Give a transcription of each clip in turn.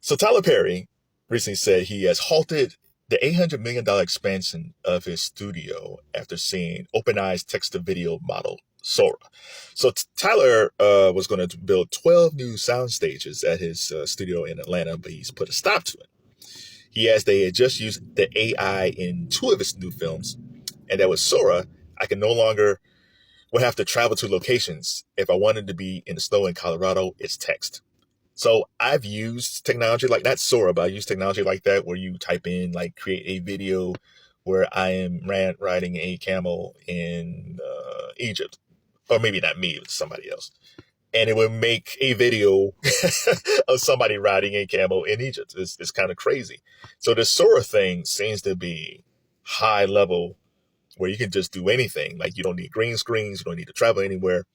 So Tyler Perry recently said he has halted the $800 million expansion of his studio after seeing OpenAI's text-to-video model Sora. So Tyler was going to build 12 new sound stages at his studio in Atlanta, but he's put a stop to it. He asked they had just used the AI in two of his new films, and that was Sora. I can no longer would have to travel to locations. If I wanted to be in the snow in Colorado, it's text. So I've used technology like not Sora, but I use technology like that where you type in like create a video where I am riding a camel in Egypt, or maybe not me, it's somebody else, and it would make a video of somebody riding a camel in Egypt. It's kind of crazy. So the Sora thing seems to be high level where you can just do anything. Like you don't need green screens, you don't need to travel anywhere.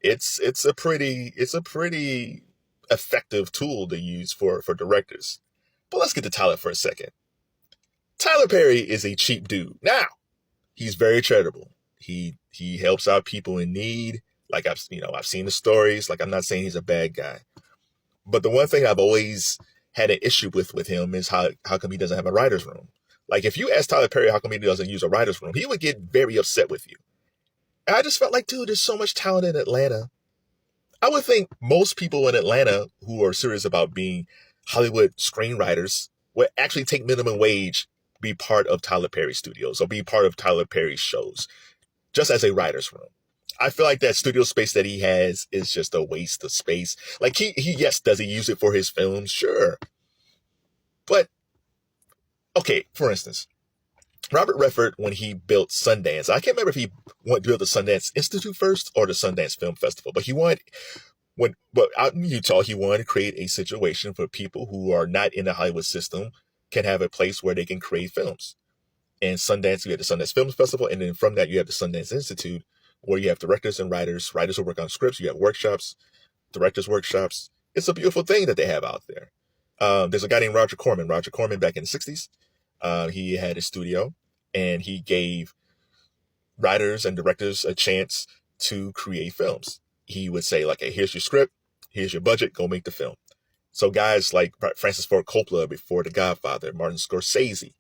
It's a pretty effective tool to use for directors. But let's get to Tyler for a second. Tyler Perry is a cheap dude. Now, he's very charitable. He helps out people in need. Like I've seen the stories. Like I'm not saying he's a bad guy. But the one thing I've always had an issue with him is how come he doesn't have a writer's room? Like if you ask Tyler Perry how come he doesn't use a writer's room, he would get very upset with you. And I just felt like, dude, there's so much talent in Atlanta. I would think most people in Atlanta who are serious about being Hollywood screenwriters would actually take minimum wage, be part of Tyler Perry studios or be part of Tyler Perry's shows, just as a writer's room. I feel like that studio space that he has is just a waste of space. Like he yes, does he use it for his films? Sure. But, okay, for instance, Robert Redford, when he built Sundance, I can't remember if he wanted to build the Sundance Institute first or the Sundance Film Festival, but but out in Utah, he wanted to create a situation for people who are not in the Hollywood system can have a place where they can create films. And Sundance, you have the Sundance Film Festival, and then from that, you have the Sundance Institute, where you have directors and writers who work on scripts, you have workshops, directors' workshops. It's a beautiful thing that they have out there. There's a guy named Roger Corman. Roger Corman, back in the 60s, he had a studio, and he gave writers and directors a chance to create films. He would say, like, hey, here's your script, here's your budget, go make the film. So guys like Francis Ford Coppola before The Godfather, Martin Scorsese,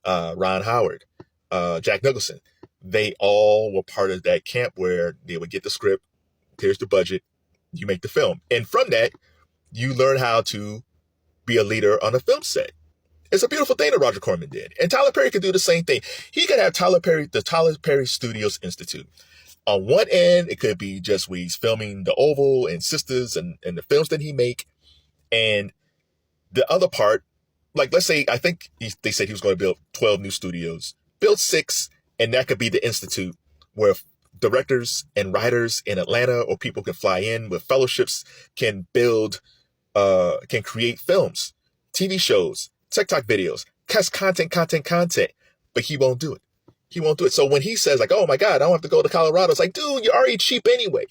Ron Howard, Jack Nicholson, they all were part of that camp where they would get the script, here's the budget, you make the film. And from that, you learn how to be a leader on a film set. It's a beautiful thing that Roger Corman did. And Tyler Perry could do the same thing. He could have the Tyler Perry Studios Institute. On one end, it could be just where he's filming The Oval and Sisters and the films that he make. And the other part, like let's say, I think they said he was going to build 12 new studios. Build 6, and that could be the institute where directors and writers in Atlanta or people can fly in with fellowships can create films, TV shows, TikTok videos, cast content. But he won't do it. He won't do it. So when he says like, oh my God, I don't have to go to Colorado, it's like, dude, you're already cheap anyway.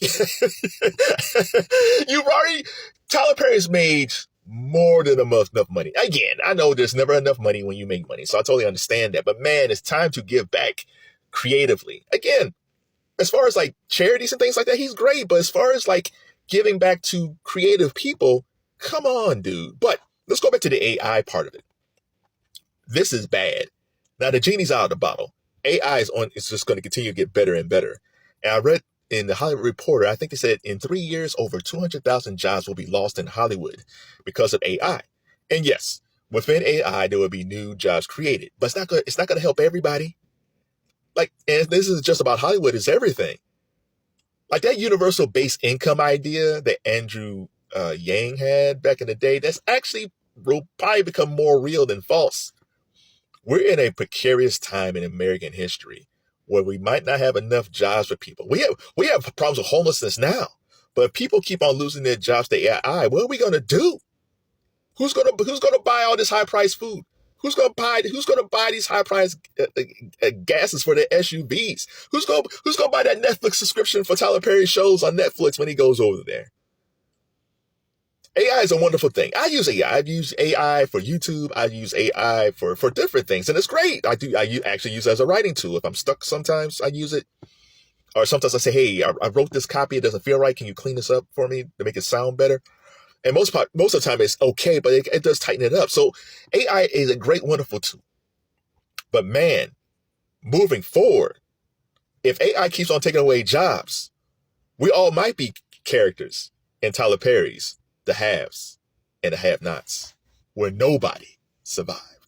Tyler Perry's made more than enough money. Again, I know there's never enough money when you make money. So I totally understand that. But man, it's time to give back creatively. Again, as far as like charities and things like that, he's great. But as far as like giving back to creative people, come on, dude. But let's go back to the AI part of it. This is bad. Now the genie's out of the bottle. AI it's just going to continue to get better and better. And I read in the Hollywood Reporter, I think they said in 3 years, over 200,000 jobs will be lost in Hollywood because of AI. And yes, within AI, there will be new jobs created, but it's not going to help everybody. Like, and this is just about Hollywood, it's everything. Like that universal base income idea that Andrew Yang had back in the day, that's actually will probably become more real than false. We're in a precarious time in American history where we might not have enough jobs for people. We have problems with homelessness now, but if people keep on losing their jobs to AI, what are we going to do? Who's going to buy all this high priced food? Who's going to buy these high priced gases for their SUVs? Who's going to buy that Netflix subscription for Tyler Perry shows on Netflix when he goes over there? AI is a wonderful thing. I use AI. I've used AI for YouTube. I use AI for different things, and it's great. I actually use it as a writing tool. If I'm stuck, sometimes I use it. Or sometimes I say, hey, I wrote this copy. It doesn't feel right. Can you clean this up for me to make it sound better? And most of the time it's okay, but it does tighten it up. So AI is a great, wonderful tool. But man, moving forward, if AI keeps on taking away jobs, we all might be characters in Tyler Perry's The Haves and the Have-Nots, where nobody survives.